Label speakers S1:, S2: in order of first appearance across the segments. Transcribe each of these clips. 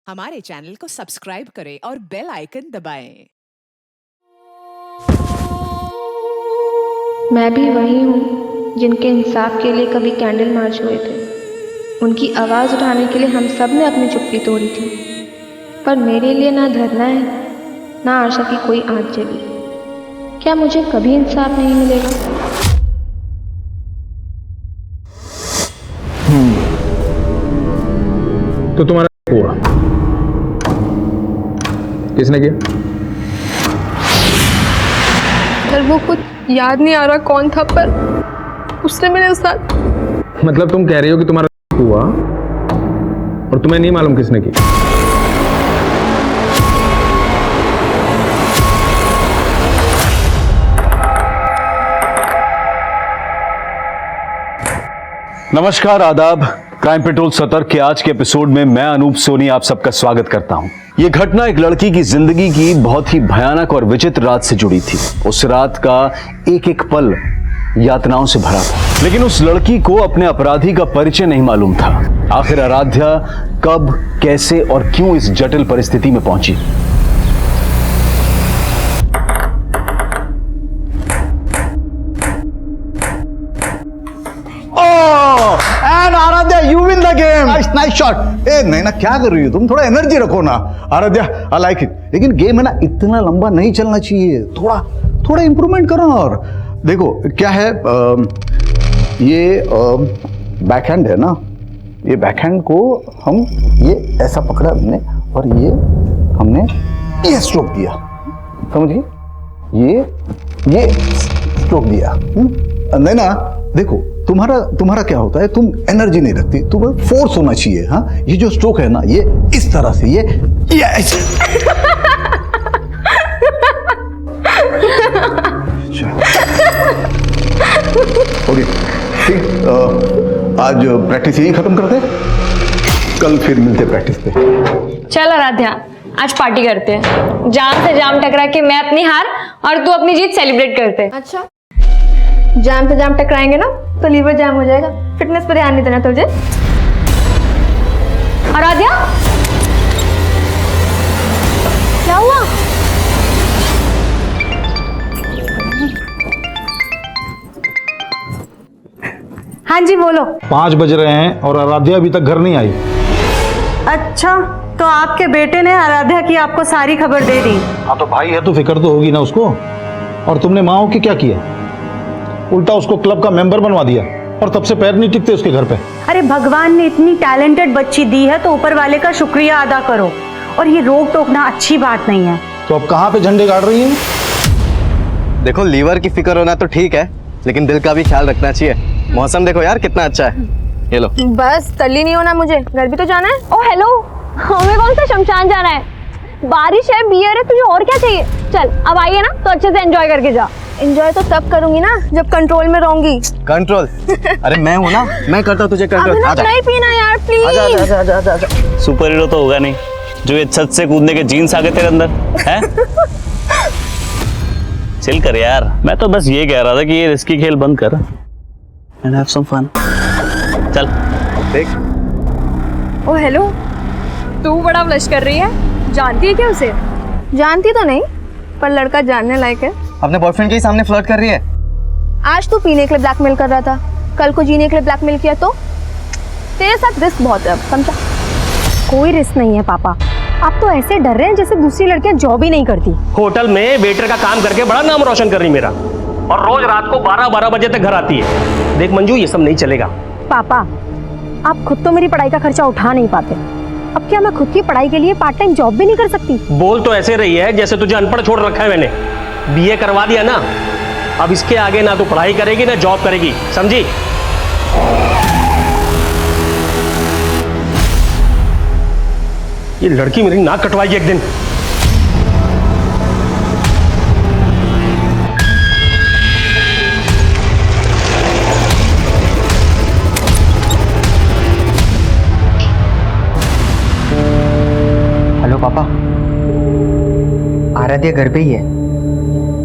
S1: हमारे चैनल को सब्सक्राइब करें और बेल आइकन दबाएं।
S2: मैं भी वही हूँ जिनके इंसाफ के लिए कभी कैंडल मार्च हुए थे। उनकी आवाज़ उठाने के लिए हम सब ने अपनी चुप्पी तोड़ी थी, पर मेरे लिए ना धरना है ना आशा की कोई आँच जली। क्या मुझे कभी इंसाफ नहीं मिलेगा?
S3: तो तुम्हारा हुआ किसने किया?
S2: सर वो कुछ याद नहीं आ रहा कौन था, पर उसने मेरे साथ।
S3: मतलब तुम कह रही हो कि तुम्हारा हुआ और तुम्हें नहीं मालूम किसने की?
S4: नमस्कार, आदाब। क्राइम पेट्रोल सतर्क के आज के एपिसोड में मैं अनूप सोनी आप सबका स्वागत करता हूं। यह घटना एक लड़की की जिंदगी की बहुत ही भयानक और विचित्र रात से जुड़ी थी। उस रात का एक एक पल यातनाओं से भरा था, लेकिन उस लड़की को अपने अपराधी का परिचय नहीं मालूम था। आखिर आराध्या कब, कैसे और क्यों इस जटिल परिस्थिति में पहुंची?
S5: And Aaradhya, you win the game. Nice shot. ए नहीं ना, क्या कर रही हो तुम? थोड़ा एनर्जी रखो ना आराध्या, आई लाइक इट। लेकिन गेम है ना, इतना लंबा नहीं चलना चाहिए, थोड़ा थोड़ा इंप्रूवमेंट करो। और देखो क्या है, ये बैकहैंड है ना, ये बैकहैंड को हम ये ऐसा पकड़ा हमने और ये हमने ये स्ट्रोक दिया, समझिए? ये स्ट्रोक दिया। नहीं ना, देखो तुम्हारा क्या होता है, तुम एनर्जी नहीं रखती, तुम्हें फोर्स होना चाहिए। हाँ, ये जो स्ट्रोक है ना, ये इस तरह से, ये ऐसे। ओके ठीक, आज प्रैक्टिस यही खत्म करते हैं, कल फिर मिलते प्रैक्टिस पे।
S6: चल आराध्या, आज पार्टी करते हैं। जाम से जाम टकरा के मैं अपनी हार और तू अपनी जीत सेलिब्रेट करते हैं।
S2: अच्छा, जाम से जाम टकराएंगे ना तो लीवर जाम हो जाएगा। फिटनेस पर ध्यान नहीं देना तुझे।
S6: आराध्या, क्या हुआ? हाँ जी बोलो।
S7: 5 बज रहे हैं और आराध्या अभी तक घर नहीं आई।
S8: अच्छा, तो आपके बेटे ने आराध्या की आपको सारी खबर दे दी?
S7: हाँ, तो भाई है तो फिक्र तो होगी ना उसको। और तुमने माँ की क्या किया? उल्टा उसको क्लब का मेंबर बनवा दिया और तब से पैर नहीं टिकते उसके घर पे।
S8: अरे भगवान ने इतनी टैलेंटेड बच्ची दी है तो ऊपर वाले का शुक्रिया अदा करो। और ये रोक टोकना अच्छी बात नहीं है।
S7: तो अब कहाँ पे झंडे गाड़ रही है?
S9: देखो, लीवर की फिक्र होना तो ठीक है, लेकिन दिल का भी ख्याल रखना चाहिए। मौसम देखो यार कितना अच्छा है। ये लो।
S2: बस तल्ली नहीं होना, मुझे घर भी तो जाना है।
S6: ओ हेलो, हमें कौन सा शमशान जाना है? बारिश है, बियर है, तुझे और क्या चाहिए? चल अब आइए ना, तो अच्छे से एंजॉय करके जा।
S2: एंजॉय तो तब करूंगी ना जब कंट्रोल में रहूंगी।
S9: कंट्रोल? अरे मैं हूँ ना, मैं करता हूँ तुझे कंट्रोल।
S2: आजा। नहीं पीना यार, प्लीज।
S9: आजा।
S10: सुपर हीरो तो होगा नहीं जो ये छत से कूदने के जीन्स आ गए तेरे अंदर हैं? चिल कर यार, मैं तो बस ये कह रहा था कि ये रिस्की खेल बंद कर एंड हैव सम फन। चल
S9: देख।
S6: ओ हेलो, तू बड़ा ब्लश कर रही है, जानती है क्या उसे?
S2: जानती तो नहीं, पर लड़का जानने लायक है।
S9: अपने बॉयफ्रेंड के सामने फ्लर्ट कर रही है।
S2: आज तू पीने के लिए ब्लैकमेल कर रहा था, कल को जीने के लिए ब्लैकमेल किया तो तेरे साथ रिस्क बहुत है, समझा?
S8: कोई रिस्क नहीं है पापा। आप तो ऐसे डर रहे हैं जैसे दूसरी लड़कियां जॉब ही नहीं करती।
S11: होटल में वेटर का काम करके बड़ा नाम रोशन कर रही मेरा, और रोज रात को 12-12 बजे तक घर आती है। देख मंजू, ये सब नहीं चलेगा।
S8: पापा, आप खुद तो मेरी पढ़ाई का खर्चा उठा नहीं पाते, अब क्या मैं खुद की पढ़ाई के लिए पार्ट टाइम जॉब भी नहीं कर सकती?
S11: बोल तो ऐसे रही है जैसे तुझे अनपढ़ छोड़ रखा है मैंने। बीए करवा दिया ना, अब इसके आगे ना तू पढ़ाई करेगी ना जॉब करेगी, समझी? ये लड़की मेरी नाक कटवाएगी एक दिन।
S9: हेलो पापा, आराध्या घर पे ही है।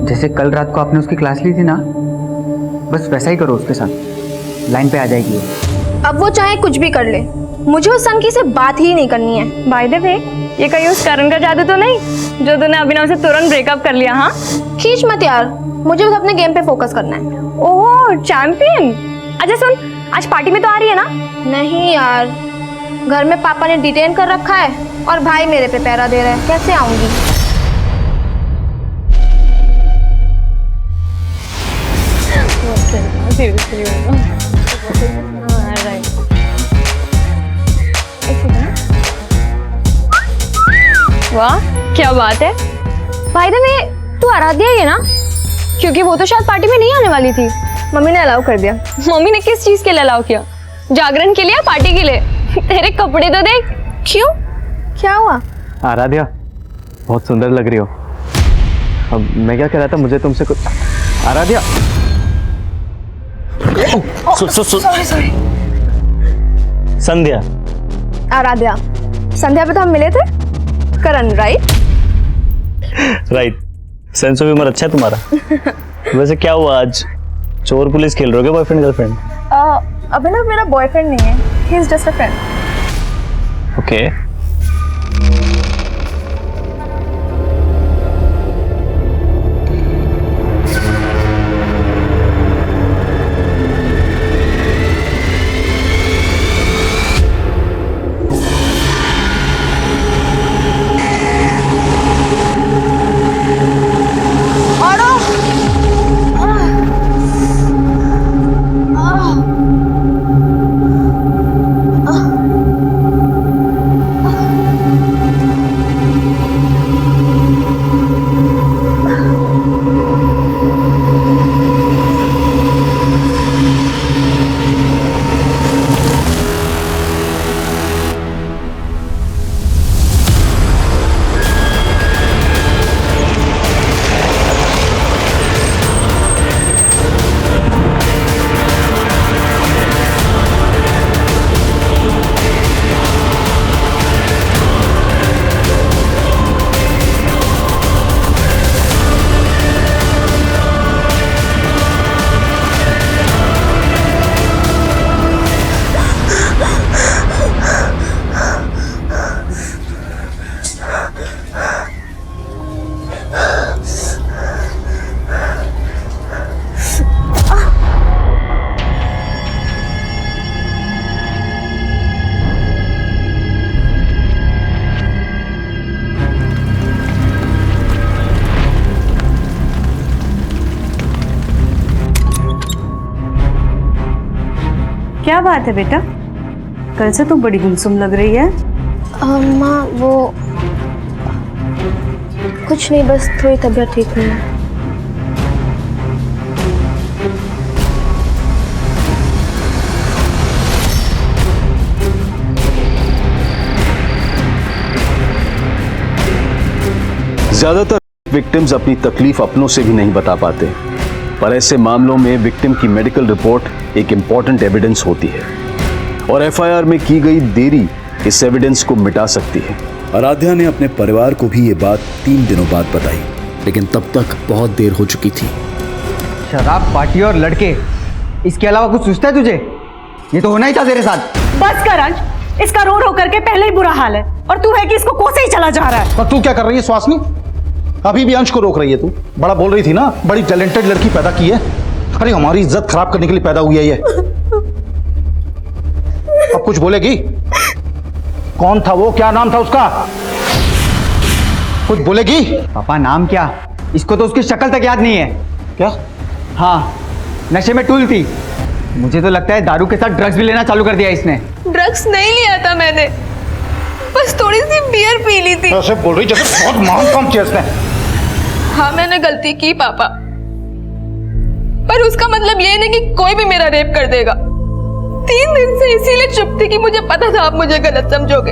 S9: जैसे कल रात को आपने उसकी क्लास ली थी ना, बस वैसा ही करो उसके साथ, लाइन पे आ जाएगी।
S2: अब वो चाहे कुछ भी कर ले, मुझे उस संकी से बात ही नहीं करनी है।
S6: बाय द वे, ये कहीं उस करण का जादू तो नहीं जो तूने अभिनव से तुरंत ब्रेकअप कर लिया? हाँ,
S2: खींच मत यार, मुझे बस अपने गेम पे फोकस करना है।
S6: ओह चैंपियन। अच्छा सुन, आज पार्टी में तो आ रही है ना?
S2: नहीं यार, घर में पापा ने डिटेन कर रखा है और भाई मेरे पे पहरा दे रहा है, कैसे आऊंगी?
S6: वाह क्या बात है। बाय द वे, तू आराध्या ही है ना? क्योंकि वो तो शायद पार्टी में नहीं आने वाली थी, मम्मी ने अलाउ कर दिया। मम्मी ने किस चीज के लिए अलाउ किया? जागरण के लिए या पार्टी के लिए? तेरे कपड़े तो देख।
S2: क्यों, क्या हुआ?
S9: आराध्या बहुत सुंदर लग रही हो। अब मैं क्या कह रहा था, मुझे तुमसे कुछ। आराध्या
S6: सॉरी।
S10: संध्या।
S2: आराध्या, संध्या पे तो हम मिले थे। Karan, right?
S10: Right. Sense of humour अच्छा है तुम्हारा। वैसे क्या हुआ आज, चोर पुलिस खेल रहे हो? Boyfriend girlfriend?
S2: अभिनव मेरा बॉयफ्रेंड नहीं है, he is just a friend.
S10: Okay.
S8: क्या बात है बेटा, कल से तुम बड़ी गुमसुम लग रही है।
S2: माँ वो कुछ नहीं, बस थोड़ी तबीयत ठीक नहीं है।
S4: ज्यादातर विक्टिम्स अपनी तकलीफ अपनों से भी नहीं बता पाते, पर ऐसे मामलों में विक्टिम की मेडिकल रिपोर्ट एक इंपॉर्टेंट एविडेंस होती है और एफआईआर में की गई देरी इस एविडेंस को मिटा सकती है।
S12: आराध्या ने अपने परिवार को भी ये बात 3 दिनों बाद बताई, लेकिन तब तक बहुत देर हो चुकी थी।
S13: शराब, पार्टी और लड़के, इसके अलावा कुछ सोचता है तुझे? ये तो होना ही था तेरे साथ।
S8: बस कर अंश, इसका रो रो करके पहले ही बुरा हाल है और तू है कि इसको कोसे ही चला जा रहा है।
S7: तो तू क्या कर रही है स्वासनी? अभी भी अंश को रोक रही है तू। बड़ा बोल रही थी ना, बड़ी टैलेंटेड लड़की पैदा की है। अरे हमारी इज्जत खराब करने के लिए पैदा हुई है ये। अब कुछ बोलेगी? कौन था वो, क्या नाम था उसका? कुछ बोलेगी?
S13: पापा नाम क्या? इसको तो उसकी शक्ल तक याद नहीं है।
S7: क्या?
S13: हाँ, नशे में टूल थी। मुझे तो लगता है दारू के साथ ड्रग्स भी लेना चालू कर दिया इसने।
S2: ड्रग्स नहीं लिया था मैंने, बस थोड़ी सी बियर पी ली थी।
S7: ऐसे बोल रही जैसे बहुत महान काम किया इसने।
S2: हाँ मैंने गलती की पापा, पर उसका मतलब ये नहीं कि कोई भी मेरा रेप कर देगा। 3 दिन से इसीलिए चुप थी कि मुझे पता था आप मुझे गलत समझोगे,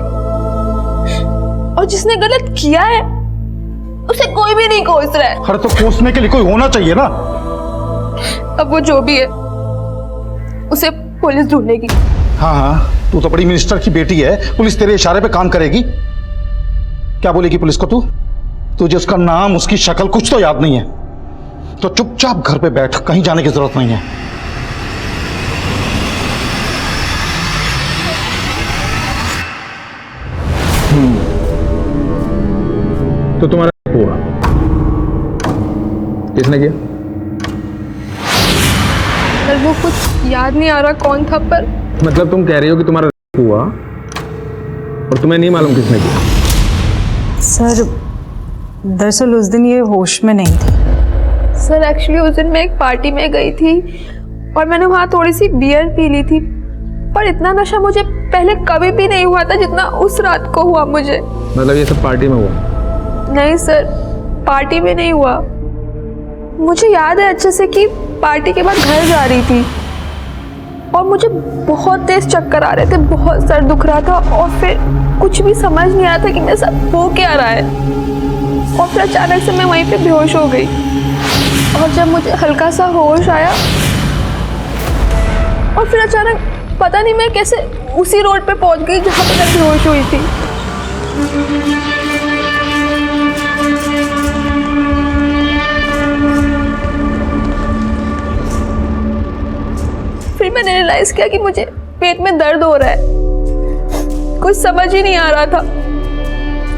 S2: और जिसने गलत किया है उसे कोई भी नहीं कोस रहा है।
S7: अरे तो कोसने के लिए कोई होना चाहिए ना।
S2: अब वो जो भी है उसे पुलिस ढूंढेगी।
S7: हाँ हाँ, तू तो बड़ी मिनिस्टर की बेटी है, पुलिस तेरे इशारे पे काम करेगी। क्या बोलेगी पुलिस को तू? तुझे उसका नाम, उसकी शक्ल कुछ तो याद नहीं है, तो चुपचाप घर पे बैठ, कहीं जाने की जरूरत नहीं है।
S3: तो तुम्हारा हुआ किसने किया?
S2: सर वो कुछ याद नहीं आ रहा कौन था, पर
S3: मतलब तुम कह रही हो कि तुम्हारा हुआ और तुम्हें नहीं मालूम किसने किया?
S8: सर दरअसल उस दिन ये होश में नहीं थी।
S2: सर एक्चुअली उस दिन मैं एक पार्टी में गई थी और मैंने वहाँ थोड़ी सी बियर पी ली थी, पर इतना नशा मुझे पहले कभी भी नहीं हुआ था जितना उस रात को हुआ मुझे।
S3: मतलब ये सब पार्टी में हुआ?
S2: नहीं सर, पार्टी में नहीं हुआ। मुझे याद है अच्छे से कि पार्टी के बाद घर जा रही थी और मुझे बहुत तेज चक्कर आ रहे थे, बहुत सर दुख रहा था और फिर कुछ भी समझ नहीं आ रहा था कि मेरे साथ हो क्या रहा है। और फिर अचानक से मैं वहीं पे बेहोश हो गई और जब मुझे हल्का सा होश आया और फिर अचानक पता नहीं मैं कैसे उसी रोड पे पहुंच गई जहाँ पे मैं बेहोश हुई थी। फिर मैंने रियलाइज किया कि मुझे पेट में दर्द हो रहा है, कुछ समझ ही नहीं आ रहा था।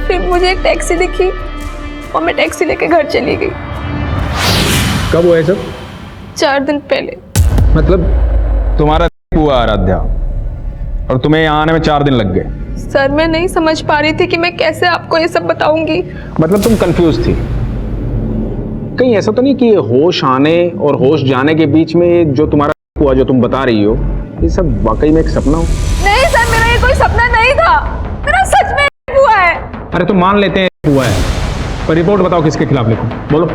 S2: फिर मुझे एक टैक्सी दिखी और मैं टैक्सी लेके घर चली गई।
S3: कब हुआ है सब?
S2: 4 दिन पहले।
S3: मतलब तुम्हारा हुआ आराध्या और तुम्हें यहाँ आने में 4 दिन लग गए?
S2: सर मैं नहीं समझ पा रही थी कि मैं कैसे आपको ये सब बताऊंगी।
S3: मतलब तुम कंफ्यूज थी? कहीं ऐसा तो नहीं कि होश आने और होश जाने के बीच में जो तुम्हारा हुआ, जो तुम बता रही हो, ये सब वाकई में एक सपना हो?
S2: नहीं सर, मेरा ये कोई सपना नहीं था, मेरा सच में हुआ है।
S3: अरे तो मान लेते हैं हुआ है, पर रिपोर्ट बताओ किसके खिलाफ लिखूं, बोलो।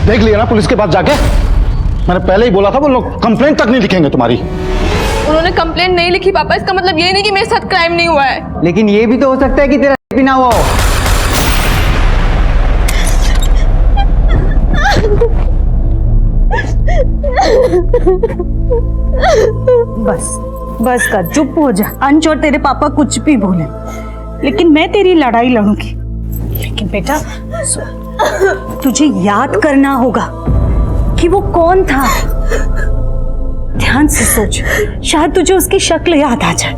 S7: देख लिया ना पुलिस के पास जाके? मैंने पहले ही बोला था वो लोग कंप्लेंट तक नहीं लिखेंगे तुम्हारी।
S2: उन्होंने कंप्लेंट नहीं लिखी पापा, इसका मतलब ये नहीं कि मेरे साथ क्राइम नहीं हुआ है।
S13: लेकिन ये भी तो हो सकता है कि तेरा भी ना हुआ हो।
S8: बस बस कर, चुप हो जा। अंश और तेरे पापा कुछ भी बोले, लेकिन मैं तेरी लड़ाई लड़ूंगी। लेकिन बेटा तुझे याद करना होगा कि वो कौन था। ध्यान से सोच, शायद तुझे उसकी शक्ल याद आ जाए।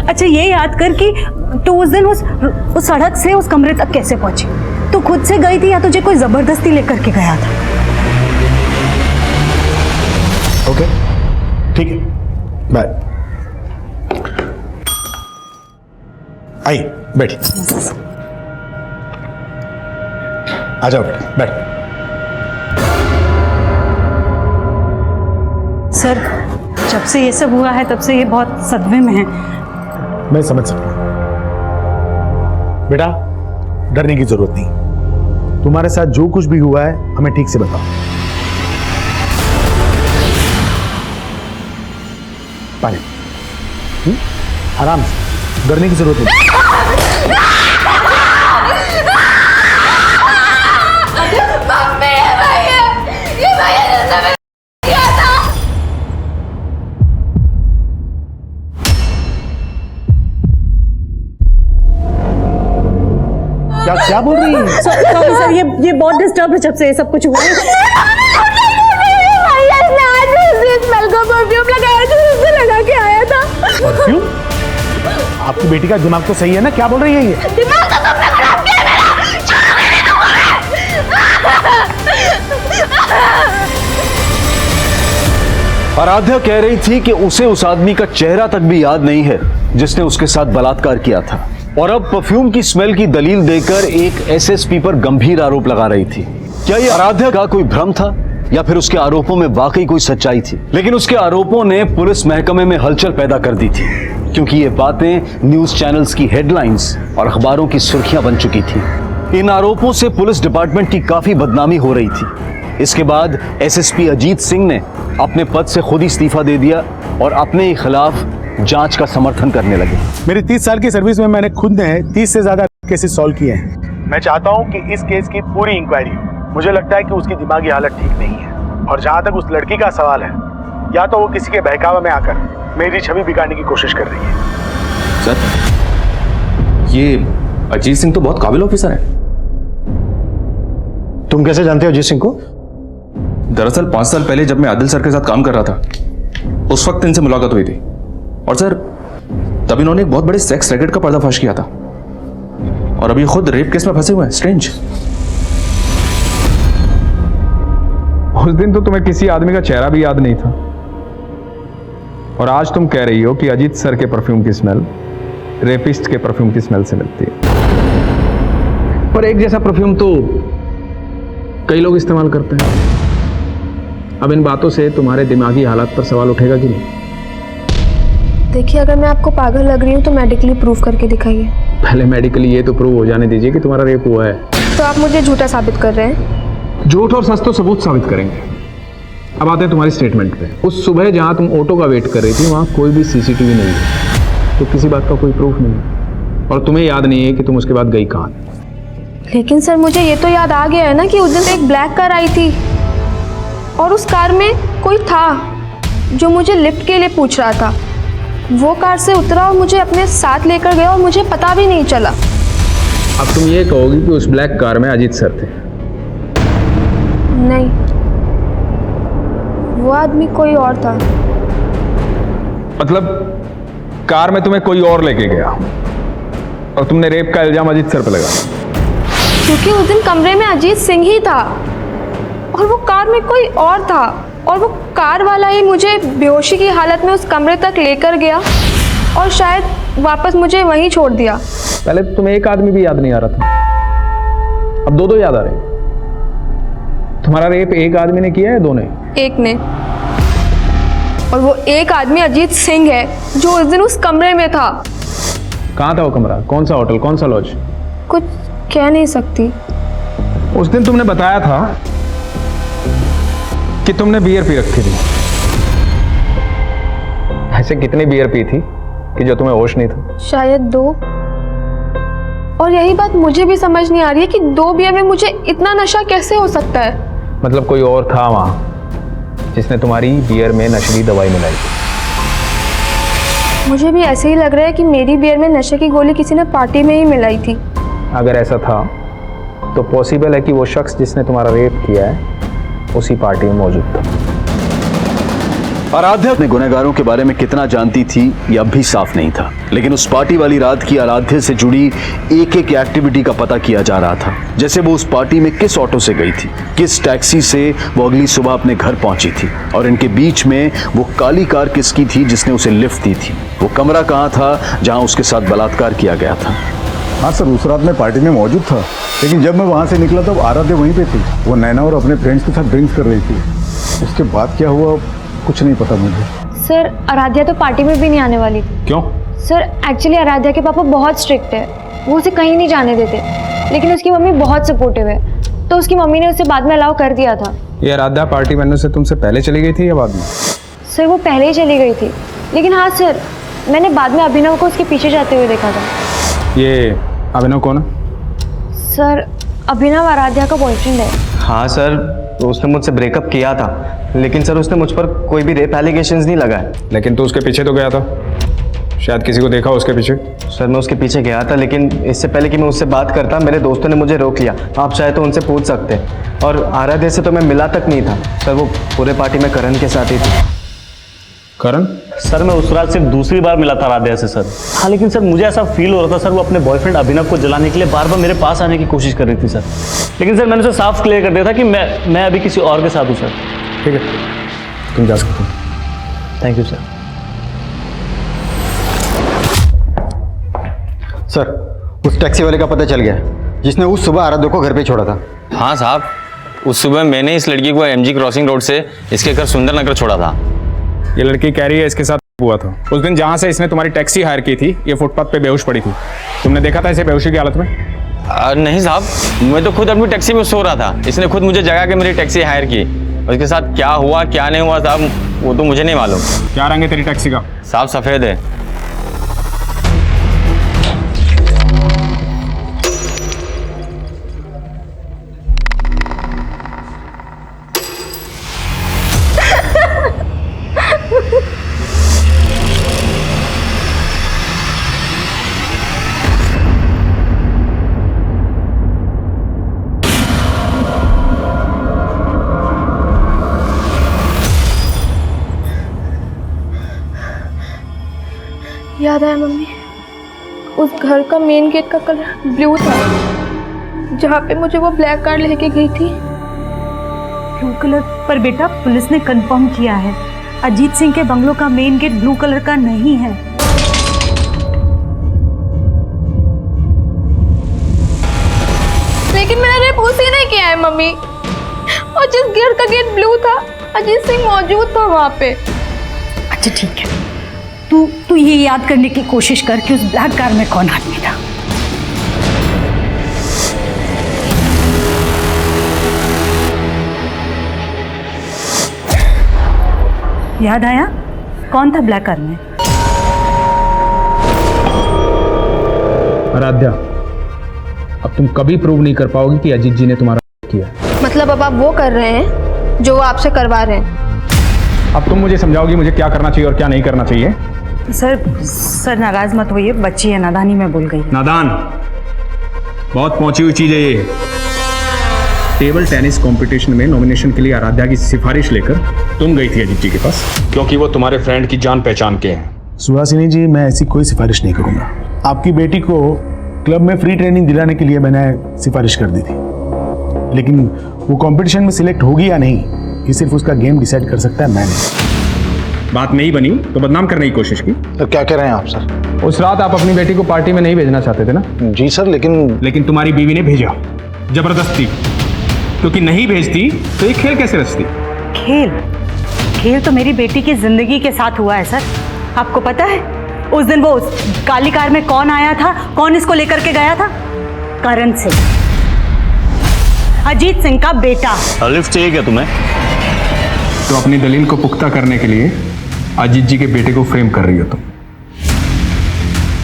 S8: अच्छा ये याद कर कि तू उस दिन उस सड़क से उस कमरे तक कैसे पहुंची। तू खुद से गई थी या तुझे कोई जबरदस्ती लेकर के गया था?
S7: ओके ठीक है, बाय। आई बैठी, आ जाओ बेटा, बैठ।
S8: सर जब से ये सब हुआ है तब से ये बहुत सदमे में है।
S7: मैं समझ सकता हूं बेटा, डरने की जरूरत नहीं। तुम्हारे साथ जो कुछ भी हुआ है हमें ठीक से बताओ। पानी, आराम से, डरने की जरूरत नहीं। क्या बोल रही है?
S8: सॉरी सर, ये बहुत डिस्टर्ब है जब से ये सब कुछ हुआ है।
S7: परफ्यूम? आपकी बेटी का दिमाग तो सही है ना? क्या बोल रही है ये?
S2: दिमाग तो तुमने खराब किया मेरा।
S4: आराध्या कह रही थी कि उसे उस आदमी का चेहरा तक भी याद नहीं है जिसने उसके साथ बलात्कार किया था, और अब परफ्यूम की स्मेल की दलील देकर एक एसएसपी पर गंभीर आरोप लगा रही थी। क्या यह आराध्या का कोई भ्रम था या फिर उसके आरोपों में वाकई कोई सच्चाई थी? लेकिन उसके आरोपों ने पुलिस महकमे में हलचल पैदा कर दी थी, क्योंकि ये बातें न्यूज चैनल्स की हेडलाइंस और अखबारों की सुर्खियां बन चुकी थी। इन आरोपों से पुलिस डिपार्टमेंट की काफी बदनामी हो रही थी। इसके बाद एसएसपी अजीत सिंह ने अपने पद से खुद ही इस्तीफा दे दिया और अपने ही खिलाफ जांच का समर्थन करने लगे।
S7: मेरी 30 साल की सर्विस में मैंने खुद ने 30 से ज्यादा केसेस सॉल्व किए हैं। मैं चाहता हूं कि इस केस की पूरी इंक्वायरी हो। मुझे लगता है कि उसकी दिमागी हालत ठीक नहीं है, और जहां तक उस लड़की का सवाल है, या तो वो किसी के बहकावे में आकर मेरी छवि बिगाड़ने की कोशिश कर रही है।
S14: सर, ये अजीत सिंह तो बहुत काबिल ऑफिसर है।
S7: तुम कैसे जानते हो अजीत सिंह को?
S14: दरअसल 5 साल पहले जब मैं आदिल सर के साथ काम कर रहा था, उस वक्त इनसे मुलाकात हुई थी। और सर, तब इन्होंने एक बहुत बड़े सेक्स रैकेट का पर्दाफाश किया था, और अभी खुद रेप केस में फंसे हुए हैं। स्ट्रेंज।
S3: उस दिन तो तुम्हें किसी आदमी का चेहरा भी याद नहीं था, और आज तुम कह रही हो कि अजीत सर के परफ्यूम की स्मेल रेपिस्ट के परफ्यूम की स्मेल से मिलती है। पर एक जैसा परफ्यूम तो कई लोग इस्तेमाल करते हैं। अब इन बातों से तुम्हारे दिमागी हालत पर सवाल उठेगा कि नहीं?
S2: देखिए, अगर मैं आपको पागल लग रही हूँ तो मेडिकली प्रूफ करके दिखाइए।
S3: पहले मेडिकली ये तो प्रूव हो जाने दीजिए कि तुम्हारा रेप हुआ है।
S2: तो आप मुझे झूठा साबित कर रहे हैं?
S3: झूठ और सच तो सबूत साबित करेंगे। अब आते हैं तुम्हारी स्टेटमेंट पे। उस सुबह जहां तुम ऑटो का वेट कर रही थी, वहां कोई भी सीसीटीवी नहीं है, तो किसी बात का कोई प्रूफ नहीं है, और तुम्हें याद नहीं है कि तुम उसके बाद गई कहां।
S2: लेकिन सर, मुझे ये तो याद आ गया है ना कि उस दिन एक ब्लैक कार आई थी, और उस कार में कोई था जो मुझे लिफ्ट के लिए पूछ रहा था। वो कार से उतरा और मुझे अपने साथ लेकर गया, और मुझे पता भी नहीं चला।
S3: अब तुम ये कहोगी कि उस ब्लैक कार में अजीत सर थे?
S2: नहीं, वो आदमी कोई और था।
S3: मतलब कार में तुम्हें कोई और लेके गया, और तुमने रेप का इल्जाम अजीत सर पे लगाया?
S2: क्योंकि उस दिन कमरे में अजीत सिंह ही था, और वो कार में कोई और था, और वो कार वाला ही मुझे बेहोशी की हालत में उस कमरे तक लेकर गया, और शायद वापस मुझे वहीं छोड़ दिया।
S3: पहले तो तुम्हें एक आदमी भी याद नहीं आ रहा था, अब दो याद आ रहे हैं। तुम्हारा रेप एक आदमी ने किया है, दो ने? एक ने। और वो एक आदमी अजीत सिंह है, जो उस दिन उस कमरे में था। कहाँ था वो कमरा? कौन सा होटल, कौन सा लॉज? कुछ कह नहीं सकती। उस दिन तुमने बताया था कि तुमने बियर पी रखी थी। ऐसे कितनी बियर पी थी कि जो तुम्हें होश नहीं था? शायद 2। और यही बात मुझे भी समझ नहीं आ रही है कि 2 बियर में मुझे इतना नशा कैसे हो सकता है। मतलब कोई और था वहां जिसने तुम्हारी बियर में नशीली दवाई मिलाई थी? मुझे भी ऐसे ही लग रहा है कि मेरी बियर में नशे की गोली किसी ने पार्टी में ही मिलाई थी। अगर ऐसा था तो पॉसिबल है कि वो शख्स जिसने तुम्हारा रेप किया है उसी पार्टी में मौजूद था।
S4: आराध्या अपने गुनहगारों के बारे में कितना जानती थी ये अब भी साफ नहीं था, लेकिन उस पार्टी वाली रात की आराध्या से जुड़ी एक एक एक्टिविटी का पता किया जा रहा था। जैसे वो उस पार्टी में किस ऑटो से गई थी, किस टैक्सी से वो अगली सुबह अपने घर पहुंची थी, और इनके बीच में वो काली कार किसकी थी जिसने उसे लिफ्ट दी थी, वो कमरा कहाँ था जहां उसके साथ बलात्कार किया गया था।
S5: हाँ सर, उस रात मैं पार्टी में मौजूद था, लेकिन जब मैं वहाँ से निकला तब आराध्या वहीं पे थी। वो नैना और अपने फ्रेंड्स के साथ ड्रिंक्स कर रही थी। उसके बाद क्या हुआ कुछ नहीं पता मुझे।
S6: सर, आराध्या तो पार्टी में भी नहीं आने वाली थी।
S3: क्यों?
S6: सर, एक्चुअली आराध्या के पापा बहुत स्ट्रिक्ट है, वो उसे कहीं नहीं जाने देते, लेकिन उसकी मम्मी बहुत सपोर्टिव है, तो उसकी मम्मी ने उसे बाद में अलाउ कर दिया था।
S3: ये आराध्या पार्टी में से तुमसे पहले चली गई थी या बाद में?
S6: सर, वो पहले ही चली गई थी, लेकिन हाँ सर, मैंने बाद में अभिनव को उसके पीछे जाते हुए देखा था।
S3: ये अभिनव कौन है?
S6: सर, अभिनव आराध्या का बॉयफ्रेंड है।
S9: हाँ सर, तो उसने मुझसे ब्रेकअप किया था, लेकिन सर उसने मुझ पर कोई भी रेप एलिगेशंस नहीं लगाए।
S3: लेकिन तू उसके पीछे तो गया था, शायद किसी को देखा उसके पीछे?
S9: सर, मैं उसके पीछे गया था, लेकिन इससे पहले कि मैं उससे बात करता मेरे दोस्तों ने मुझे रोक लिया। आप चाहे तो उनसे पूछ सकते हैं। और आराध्या से तो मैं मिला तक नहीं था सर, वो पूरे पार्टी में करण के साथ ही थी।
S3: करण?
S10: सर, मैं उस रात सिर्फ दूसरी बार मिला था आराध्या से सर। हाँ, लेकिन सर मुझे ऐसा फील हो रहा था सर, वो अपने बॉयफ्रेंड अभिनव को जलाने के लिए बार बार मेरे पास आने की कोशिश कर रही थी सर। लेकिन सर मैंने उसे साफ क्लियर कर दिया था कि मैं अभी किसी और के साथ हूँ सर।
S3: ठीक है, तुम जा सकते हो।
S10: Thank you sir.
S13: सर, उस टैक्सी वाले का पता चल गया जिसने उस सुबह आराध्या को घर पे छोड़ा था।
S15: हाँ साहब, उस सुबह मैंने इस लड़की को एमजी क्रॉसिंग रोड से इसके घर सुंदर नगर छोड़ा था।
S3: ये लड़की कह रही है इसके साथ हुआ था। उस दिन जहां से इसने तुम्हारी टैक्सी हायर की थी, ये फुटपाथ पे बेहोश पड़ी थी। तुमने देखा था इसे बेहोशी की हालत में?
S15: नहीं साहब, मैं तो खुद अपनी टैक्सी में सो रहा था। इसने खुद मुझे जगा के मेरी टैक्सी हायर की। उसके साथ क्या हुआ क्या नहीं हुआ साहब, वो तो मुझे नहीं मालूम।
S3: क्या रंग है तेरी टैक्सी का?
S15: साहब सफेद है।
S2: याद आया मम्मी, उस घर का मेन गेट का कलर ब्लू था, जहाँ पे मुझे वो ब्लैक कार लेके गई थी।
S8: Blue colour? पर बेटा पुलिस ने कंफर्म किया है अजीत सिंह के बंगलों का मेन गेट ब्लू कलर का नहीं है।
S2: लेकिन मैंने रेप उसी ने किया है मम्मी, और जिस घर का गेट ब्लू था अजीत सिंह मौजूद था वहाँ पे।
S8: अच्छा ठीक है, तू ये याद करने की कोशिश कर कि उस ब्लैक कार में कौन आदमी था। याद आया कौन था ब्लैक कार में?
S3: आराध्या, अब तुम कभी प्रूव नहीं कर पाओगी कि अजीत जी ने तुम्हारा किया।
S2: मतलब अब आप वो कर रहे हैं जो वो आपसे करवा रहे हैं।
S3: अब तुम मुझे समझाओगी मुझे क्या करना चाहिए और क्या नहीं करना चाहिए?
S8: सर नाराज मत होइए, बच्ची है, नादानी में बोल गई।
S3: नादान बहुत पहुंची हुई चीज है ये। टेबल टेनिस कंपटीशन में नॉमिनेशन के लिए आराध्या की सिफारिश लेकर तुम गई थी अजीत जी के पास, क्योंकि वो तुम्हारे फ्रेंड की जान पहचान के हैं।
S7: सुहासिनी जी, मैं ऐसी कोई सिफारिश नहीं करूंगा। आपकी बेटी को क्लब में फ्री ट्रेनिंग दिलाने के लिए मैंने सिफारिश कर दी थी, लेकिन वो कंपटीशन में सिलेक्ट होगी या नहीं ये सिर्फ उसका गेम डिसाइड कर सकता है, मैं नहीं।
S3: बात नहीं बनी तो बदनाम करने की कोशिश की।
S7: तो क्या कह रहे हैं आप सर?
S3: उस रात आप अपनी बेटी को पार्टी में नहीं भेजना चाहते थे ना?
S7: जी सर, लेकिन
S3: तुम्हारी बीवी ने भेजा जबरदस्ती, क्योंकि नहीं भेजती तो ये खेल कैसे रचती?
S8: खेल तो मेरी बेटी की जिंदगी के साथ हुआ है सर। आपको पता है उस दिन वो काली कार में कौन आया था, कौन इसको लेकर के गया था? करण सिंह, अजीत सिंह का बेटा।
S10: लिफ्ट चाहिए क्या तुम्हें?
S3: तो अपनी दलील को पुख्ता करने के लिए अजीत जी के बेटे को फ्रेम कर रही हो तुम।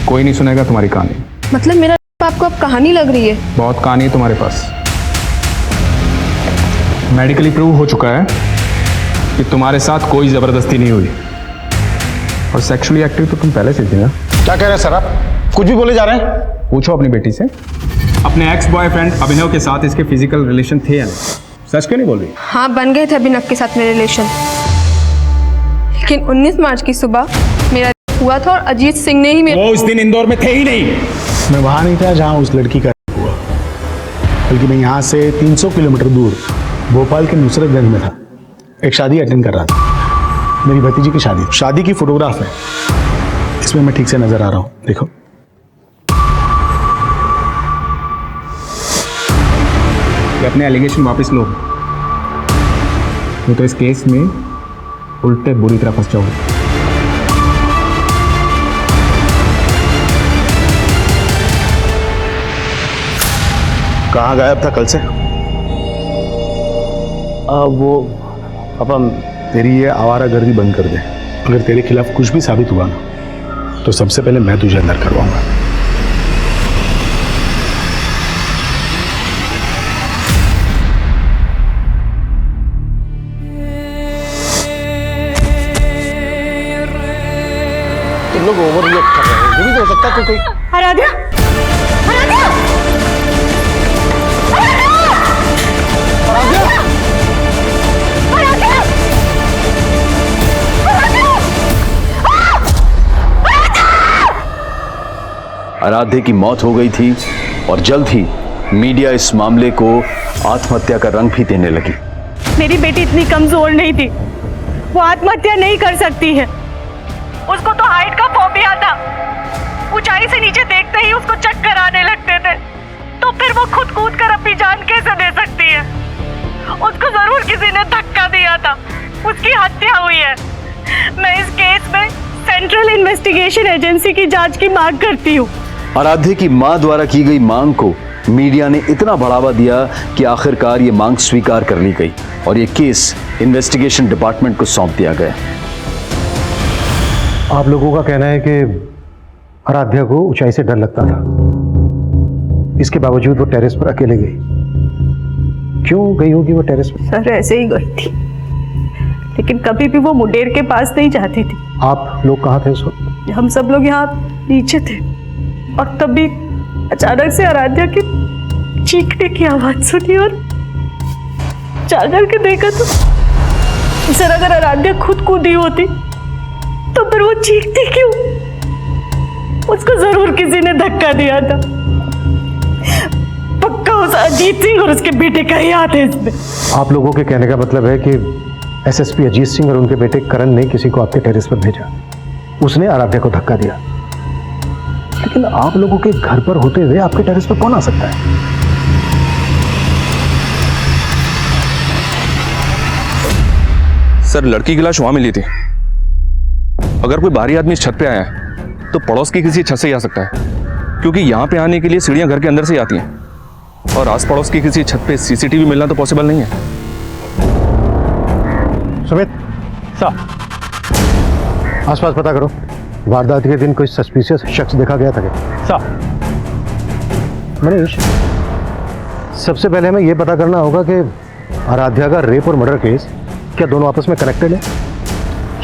S3: कोई नहीं सुनेगा तुम्हारी कहानी।
S2: मतलब मेरा आपको अब कहानी लग रही है?
S3: बहुत कहानी है तुम्हारे पास। मेडिकली प्रूव हो चुका है कि तुम्हारे साथ कोई जबरदस्ती नहीं हुई, और सेक्सुअली एक्टिव तो तुम पहले से थी ना।
S7: क्या कह रहे हैं सर आप? कुछ भी बोले जा रहे हैं?
S3: पूछो अपनी बेटी से, अपने एक्स बॉयफ्रेंड अभिनव के साथ इसके फिजिकल रिलेशन थे या नहीं? सच क्यों नहीं बोल रही?
S2: हाँ, बन गए थे अभिनव के साथ मेरे रिलेशन, लेकिन 19 मार्च की सुबह मेरा हुआ था और अजीत सिंह ने ही मेरा।
S3: वो उस दिन इंदौर में थे ही नहीं।
S7: मैं वहां नहीं था जहां उस लड़की का हुआ, बल्कि मैं यहाँ से 300 किलोमीटर दूर भोपाल के नुसरतगंज में था। एक शादी अटेंड कर रहा था, मेरी भतीजी की शादी की फोटोग्राफ है, इसमें मैं ठीक से नजर आ रहा हूँ, देखो।
S3: अपने एलिगेशन वापस लो, तो इस केस में उल्टे बुरी तरह फंस जाओगे।
S7: कहाँ गायब था कल से?
S10: वो अपन
S7: तेरी ये आवारागर्दी बंद कर दे। अगर तेरे खिलाफ कुछ भी साबित हुआ ना, तो सबसे पहले मैं तुझे अंदर करवाऊंगा। तुम लोग ओवर रिएक्ट कर रहे हो। ये भी तो हो सकता है कि कोई
S8: आराध्या, आराध्या,
S4: आराध्या की मौत हो गई थी और जल्द ही मीडिया इस मामले को आत्महत्या का रंग भी देने लगी।
S8: मेरी बेटी इतनी कमजोर नहीं थी, वो आत्महत्या नहीं कर सकती है। उसको तो हाइट का फोबिया था, ऊंचाई से नीचे देखते ही उसको चक्कर आने लगते थे, तो फिर वो खुद कूद कर अपनी जान कैसे दे सकती है? उसको जरूर किसी ने धक्का दिया था, उसकी हत्या हुई है। मैं इस केस में सेंट्रल इन्वेस्टिगेशन एजेंसी की जांच की मांग करती हूँ।
S4: आराध्या की मां द्वारा की गई मांग को मीडिया ने इतना बढ़ावा दिया कि आखिरकार ये मांग स्वीकार कर ली गई और ये केस इन्वेस्टिगेशन डिपार्टमेंट को सौंप दिया गया।
S7: आप लोगों का कहना है कि आराध्या को ऊंचाई से डर लगता था, इसके बावजूद वो टेरेस पर अकेले गई। क्यों गई होगी वो टेरेस पर?
S8: सर ऐसे ही गई थी, लेकिन कभी भी वो मुंडेर के पास नहीं जाती थी।
S7: आप लोग कहाँ थे उस वक्त?
S8: हम सब लोग यहाँ नीचे थे, और तभी अचानक से आराध्या की चीखने की आवाज सुनी और जाकर के देखा तो सर अगर आराध्या खुद कूदी होती तो फिर वो चीखती क्यों? उसको जरूर किसी ने धक्का दिया था। पक्का उस अजीत सिंह और उसके बेटे का ही हाथ है इसमें।
S7: आप लोगों के कहने का मतलब है कि एसएसपी अजीत सिंह और उनके बेटे करण ने किसी को आपके टेरेस पर भेजा, उसने आराध्या को धक्का दिया। लेकिन आप लोगों के घर पर होते हुए आपके टेरेस पर कौन आ सकता है?
S14: सर, लड़की की लाश वहां मिली थी। अगर कोई बाहरी आदमी इस छत पे आया है तो पड़ोस की किसी छत से ही आ सकता है, क्योंकि यहाँ पे आने के लिए सीढ़ियां घर के अंदर से ही आती हैं और आस पड़ोस की किसी छत पे सीसीटीवी मिलना तो पॉसिबल नहीं है।
S7: सुमित, आसपास पता करो, वारदात के दिन कोई सस्पिशियस शख्स देखा गया था क्या? मनीष, सबसे पहले हमें यह पता करना होगा कि आराध्या का रेप और मर्डर केस क्या दोनों आपस में कनेक्टेड है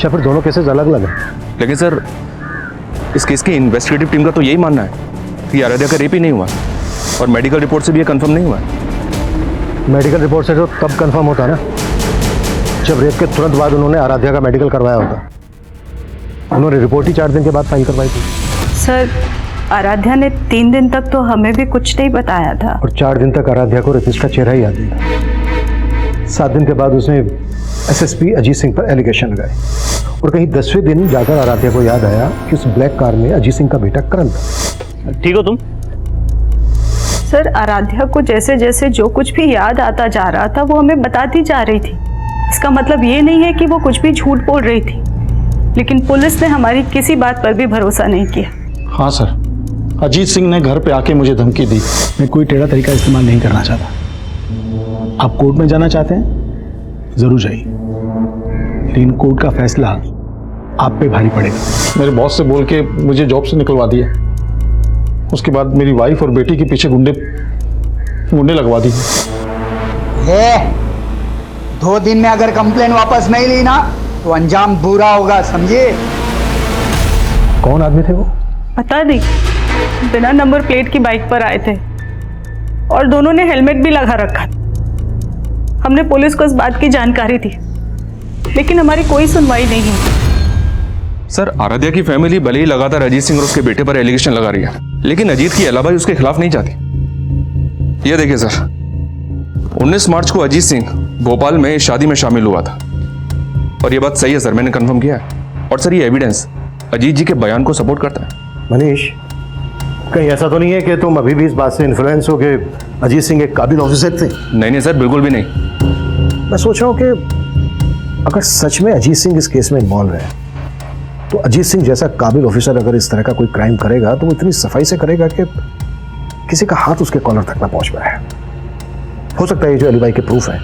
S7: या फिर दोनों केसेस अलग अलग हैं?
S14: लेकिन सर, इस केस की इन्वेस्टिगेटिव टीम का तो यही मानना है कि आराध्या का रेप ही नहीं हुआ और मेडिकल रिपोर्ट से भी ये कंफर्म नहीं हुआ है।
S7: मेडिकल रिपोर्ट से तो तब कंफर्म होता ना जब रेप के तुरंत बाद उन्होंने आराध्या का मेडिकल करवाया होता। उन्होंने रिपोर्ट ही 4 दिन के बाद फाइल करवाई थी।
S8: सर, आराध्या ने 3 दिन तक तो हमें भी कुछ नहीं बताया था।
S7: और 4 दिन तक आराध्या को रेपिस्ट का चेहरा ही याद नहीं था। 7 दिन के बाद उसने एसएसपी अजीत सिंह पर एलिगेशन लगाए और कहीं 10वें दिन जाकर आराध्या को याद आया कि उस ब्लैक कार में अजीत सिंह का बेटा करण था।
S10: ठीक हो तुम?
S8: सर, आराध्या को जैसे जैसे जो कुछ भी याद आता जा रहा था वो हमें बताती जा रही थी। इसका मतलब ये नहीं है कि वो कुछ भी झूठ बोल रही थी, लेकिन पुलिस ने हमारी किसी बात पर भी भरोसा नहीं किया।
S7: हाँ सर, अजीत सिंह ने घर पे आके मुझे धमकी दी। मैं कोई टेढ़ा तरीका इस्तेमाल नहीं करना चाहता। आप कोर्ट में जाना चाहते हैं, जरूर जाइए, लेकिन कोर्ट का फैसला आप पे भारी पड़ेगा। मेरे बॉस से बोल के मुझे जॉब से निकलवा दिया, उसके बाद मेरी वाइफ और बेटी के पीछे गुंडे लगवा दिए।
S13: 2 दिन में अगर कंप्लेन वापस नहीं ली ना तो अंजाम बुरा होगा, समझे?
S7: कौन आदमी थे वो?
S8: पता नहीं, बिना नंबर प्लेट की बाइक पर आए थे और दोनों ने हेलमेट भी लगा रखा। हमने पुलिस को इस बात की जानकारी दी, लेकिन हमारी कोई सुनवाई नहीं हुई।
S14: सर, आराध्या की फैमिली भले ही लगातार अजीत सिंह और उसके बेटे पर एलिगेशन लगा रही है, लेकिन अजीत की अलावा उसके खिलाफ नहीं जाती। ये देखिए सर, 19 मार्च को अजीत सिंह भोपाल में शादी में शामिल हुआ था और ये बात सही है सर, मैंने कंफर्म किया है। और सर, ये एविडेंस अजीत जी के बयान को सपोर्ट करता है।
S7: मनीष, कहीं ऐसा तो नहीं है कि तुम अभी भी इस बात से इन्फ्लुएंस हो कि अजीत सिंह एक काबिल ऑफिसर थे?
S14: नहीं सर, बिल्कुल भी नहीं।
S7: मैं सोच रहा हूँ कि अगर सच में अजीत सिंह इस केस में इन्वॉल्व है तो अजीत सिंह जैसा काबिल ऑफिसर अगर इस तरह का कोई क्राइम करेगा तो वो इतनी सफाई से करेगा कि किसी का हाथ उसके कॉलर तक ना पहुंच पाए। हो सकता है ये जो अलीबाई के प्रूफ है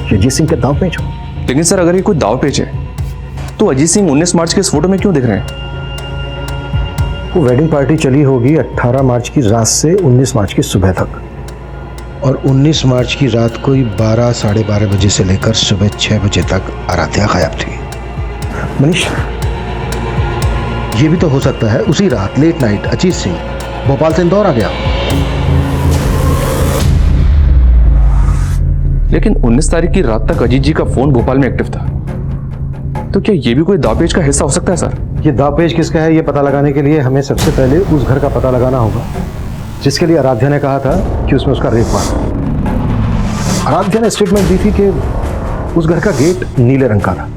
S7: ये अजीत सिंह के दाव पेच हो।
S14: लेकिन सर, अगर ये कोई दाव पेच है तो अजीत सिंह 19 मार्च के इस फोटो में क्यों दिख रहे हैं?
S7: वो वेडिंग पार्टी चली होगी 18 मार्च की रात से 19 मार्च की सुबह तक, और 19 मार्च की रात को 12 साढ़े 12 बजे से लेकर सुबह 6 बजे तक आराध्या गायब थी। मनीष, ये भी तो हो सकता है उसी रात लेट नाइट अजीत सिंह भोपाल से इंदौर आ गया।
S14: लेकिन 19 तारीख की रात तक अजीत जी का फोन भोपाल में एक्टिव था, तो क्या ये भी कोई दावपेच का हिस्सा हो सकता है सर?
S7: ये दावपेच किसका है ये पता लगाने के लिए हमें सबसे पहले उस घर का पता लगाना होगा जिसके लिए आराध्या ने कहा था कि उसमें उसका रेप हुआ। आराध्या ने स्टेटमेंट दी थी कि उस घर का गेट नीले रंग का था,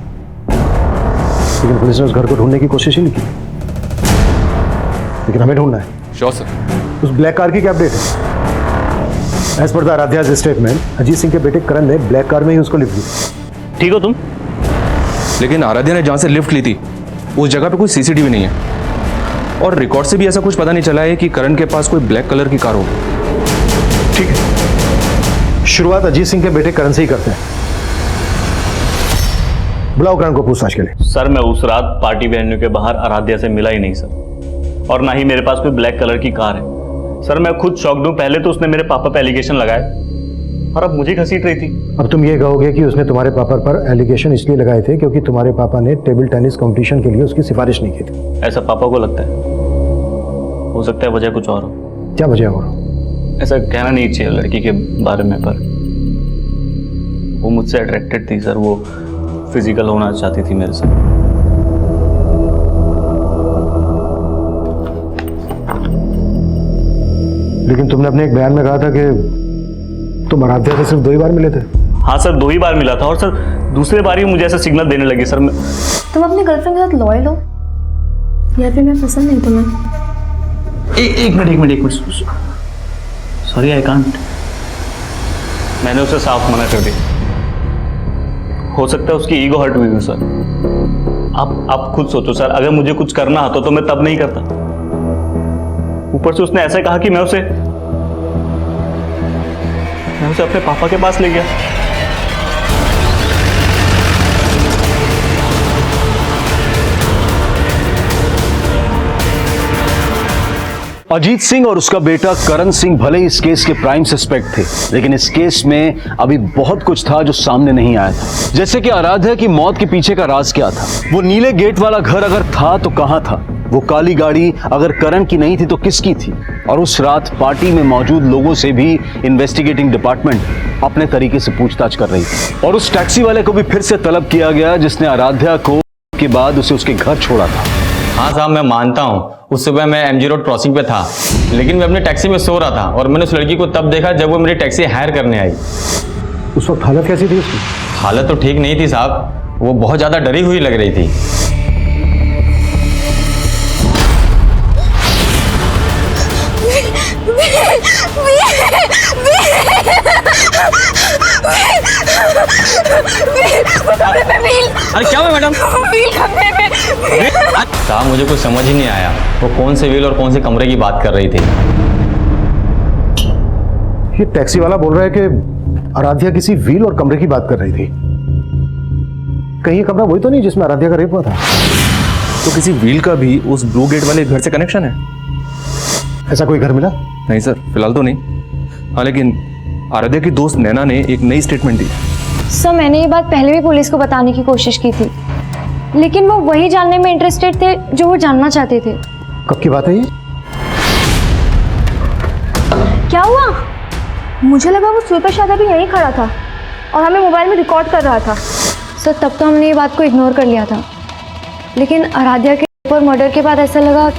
S7: लेकिन पुलिस ने उस घर को ढूंढने की कोशिश ही नहीं की। लेकिन हमें ढूंढना है।
S14: Sure sir.
S7: उस ब्लैक कार की क्या अपडेट है? As per the Aaradhya's statement Ajit Singh के बेटे करण ने ब्लैक कार में ही उसको लिफ्ट ली।
S10: ठीक हो तुम?
S14: लेकिन आराध्या ने जहां से लिफ्ट ली थी उस जगह पे कोई सीसीटीवी नहीं है और रिकॉर्ड से भी ऐसा कुछ पता नहीं चला है कि करण के पास कोई ब्लैक कलर की कार होगी।
S7: ठीक है, शुरुआत अजीत सिंह के बेटे करण से ही करते हैं। बुलाओ करण को पूछताछ के लिए।
S10: सर, मैं उस रात पार्टी वेन्यू के बाहर आराध्या से मिला ही नहीं सर, और ना ही मेरे पास कोई ब्लैक कलर की कार है। सर, मैं खुद शॉक्ड हूं। पहले तो उसने मेरे पापा पे एलिगेशन लगाए और अब मुझे घसीट रही थी।
S7: अब तुम ये कहोगे कि उसने तुम्हारे पापा पर एलिगेशन इसलिए लगाए थे क्योंकि तुम्हारे पापा ने टेबल टेनिस कंपटीशन के लिए उसकी सिफारिश नहीं की थी।
S10: ऐसा पापा को लगता है। हो सकता है वजह कुछ और हो।
S7: क्या वजह हो?
S10: ऐसा कहना नहीं चाहिए लड़की के बारे में, पर वो मुझसे अट्रैक्टेड थी सर। वो फिजिकल होना चाहती थी मेरे साथ।
S7: लेकिन तुमने अपने एक बयान में कहा था कि तुम आराध्या से सिर्फ 2 ही बार मिले थे।
S10: हाँ सर, 2 ही बार मिला था और सर दूसरे बार ही मुझे ऐसा सिग्नल देने लगे सर।
S6: तुम अपनी गर्लफ्रेंड के साथ लॉयल हो या फिर मैं पसंद नहीं तुम्हें?
S10: एक मिनट सॉरी आई कांट। मैंने उसे साफ मना कर दिया। हो सकता है उसकी ईगो हर्ट हुई हो सर। आप खुद सोचो सर, अगर मुझे कुछ करना होता तो मैं तब नहीं करता। ऊपर से उसने ऐसा कहा कि मैं उसे अपने पापा के पास ले गया।
S4: अजीत सिंह और उसका बेटा करण सिंह भले ही इस केस के प्राइम सस्पेक्ट थे, लेकिन इस केस में अभी बहुत कुछ था जो सामने नहीं आया था। जैसे कि आराध्या की मौत के पीछे का राज क्या था, वो नीले गेट वाला घर अगर था तो कहां था, वो काली गाड़ी अगर करण की नहीं थी तो किसकी थी, और उस रात पार्टी में मौजूद लोगों से भी इन्वेस्टिगेटिंग डिपार्टमेंट अपने तरीके से पूछताछ कर रही थी। और उस टैक्सी वाले को भी फिर से तलब किया गया जिसने आराध्या को के बाद उसे उसके घर छोड़ा था।
S15: हाँ साहब, मैं मानता हूँ उस सुबह मैं MG रोड क्रॉसिंग पे था, लेकिन मैं अपनी टैक्सी में सो रहा था और मैंने उस लड़की को तब देखा जब वो मेरी टैक्सी हायर करने आई।
S7: उस वक्त हालत कैसी थी उसकी?
S15: हालत तो ठीक नहीं थी साहब, वो बहुत ज़्यादा डरी हुई लग रही थी। अरे क्या हुआ मैडम? साहब मुझे कुछ समझ ही नहीं आया, वो कौन से व्हील और कौन से कमरे की बात कर रही थी।
S7: ये टैक्सी वाला बोल रहा है कि आराध्या किसी व्हील और कमरे की बात कर रही थी। कहीं ये कमरा वही तो नहीं जिसमें आराध्या का रेप हुआ था?
S14: तो किसी व्हील का भी उस ब्लू गेट वाले घर से कनेक्शन है?
S7: ऐसा कोई घर मिला?
S14: नहीं सर, फिलहाल तो नहीं। हाँ, लेकिन आराध्या की दोस्त नैना ने एक नई स्टेटमेंट दी।
S6: सर मैंने ये बात पहले भी पुलिस को बताने की कोशिश की थी, लेकिन वो वही जानने में इंटरेस्टेड थे जो वो जानना चाहते थे।
S7: कब की बात है ये?
S6: क्या हुआ? मुझे लगा वो सुपर शादा भी यहीं खड़ा था और हमें मोबाइल में रिकॉर्ड कर रहा था। सर तब तो हमने ये बात को इग्नोर कर लिया था, लेकिन आराध्या के ऊपर मर्डर के बाद ऐसा लगा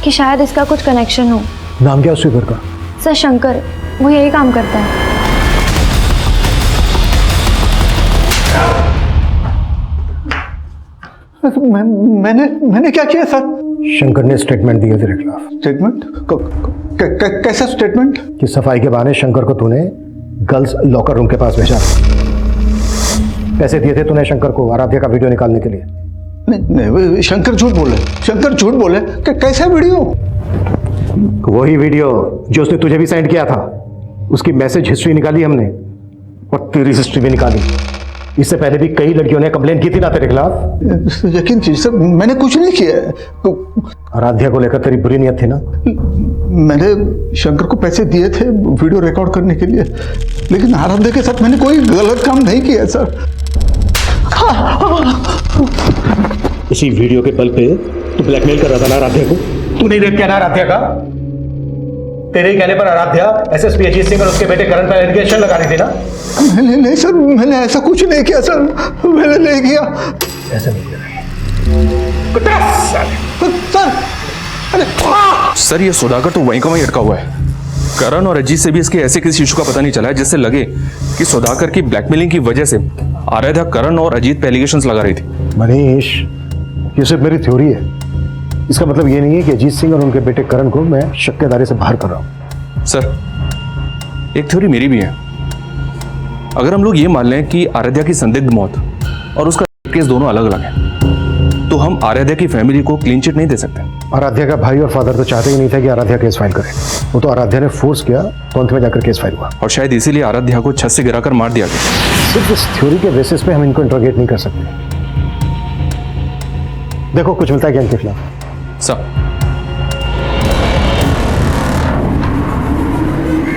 S6: कि शायद इसका कुछ कनेक्शन हो।
S7: नाम क्या उस सुपर का?
S6: सर शंकर, वो यही काम करता है।
S5: मैंने क्या किया सर?
S7: शंकर ने स्टेटमेंट दिया तेरे खिलाफ।
S5: स्टेटमेंट? कैसा स्टेटमेंट?
S7: कि सफाई के बहाने शंकर को तूने गर्ल्स लॉकर रूम के पास भेजा। पैसे दिए थे तूने शंकर को आराध्या का वीडियो निकालने के लिए।
S5: नहीं, शंकर झूठ बोले। शंकर झूठ बोले। कैसा वीडियो?
S7: वही वीडियो जो उसने तुझे भी सेंड किया था। उसकी मैसेज हिस्ट्री निकाली हमने और तेरी हिस्ट्री भी निकाली। इससे पहले भी कई लड़कियों ने कंप्लेन की थी ना तेरे खिलाफ।
S5: यकीन कीजिए सर, मैंने कुछ नहीं किया।
S7: आराध्या को लेकर तेरी बुरी नियत थी ना?
S5: मैंने शंकर को पैसे दिए थे वीडियो रिकॉर्ड करने के लिए, लेकिन आराध्या के साथ मैंने कोई गलत काम नहीं किया सर।
S7: इसी वीडियो के बल पे तू ब्लैकमेल कर रहा था ना आराध्या को? तू नहीं रेप किया ना आराध्या का? तेरे ही कहने पर आराध्या एसएसपी अजीत सिंह और उसके बेटे करण पर एलिगेशन लगा रही थी ना?
S5: नहीं सर, मैंने ऐसा कुछ नहीं किया सर, मैंने नहीं किया।
S7: ऐसा नहीं किया
S14: सर, ये सुधाकर तो वहीं का वहीं अटका हुआ है। करण और अजीत से भी इसके ऐसे किसी इशू का पता नहीं चला है जिससे लगे कि सुधाकर की ब्लैकमेलिंग की वजह से आराध्या करण और अजीत पे एलिगेशंस लगा रही थी।
S7: मनीष, ये सिर्फ मेरी थ्योरी है। इसका मतलब ये नहीं है कि अजीत सिंह और उनके बेटे करण को मैं शक के दायरे से बाहर कर रहा हूं।
S14: सर, एक थ्योरी मेरी भी है। अगर हम लोग ये मान लें कि आराध्या की संदिग्ध मौत और उसका केस दोनों अलग अलग हैं, तो हम आराध्या की फैमिली को क्लीन चिट नहीं दे सकते।
S7: आराध्या का भाई और फादर तो चाहते ही नहीं था कि आराध्या केस फाइल करे। वो तो आराध्या ने फोर्स किया तो अंत में जाकर केस फाइल हुआ।
S14: और शायद इसीलिए आराध्या को छत से गिराकर मार दिया गया।
S7: सिर्फ इस थ्योरी के बेसिस पे हम इनको इंट्रोगेट नहीं कर सकते। देखो कुछ मिलता है क्या इनके खिलाफ?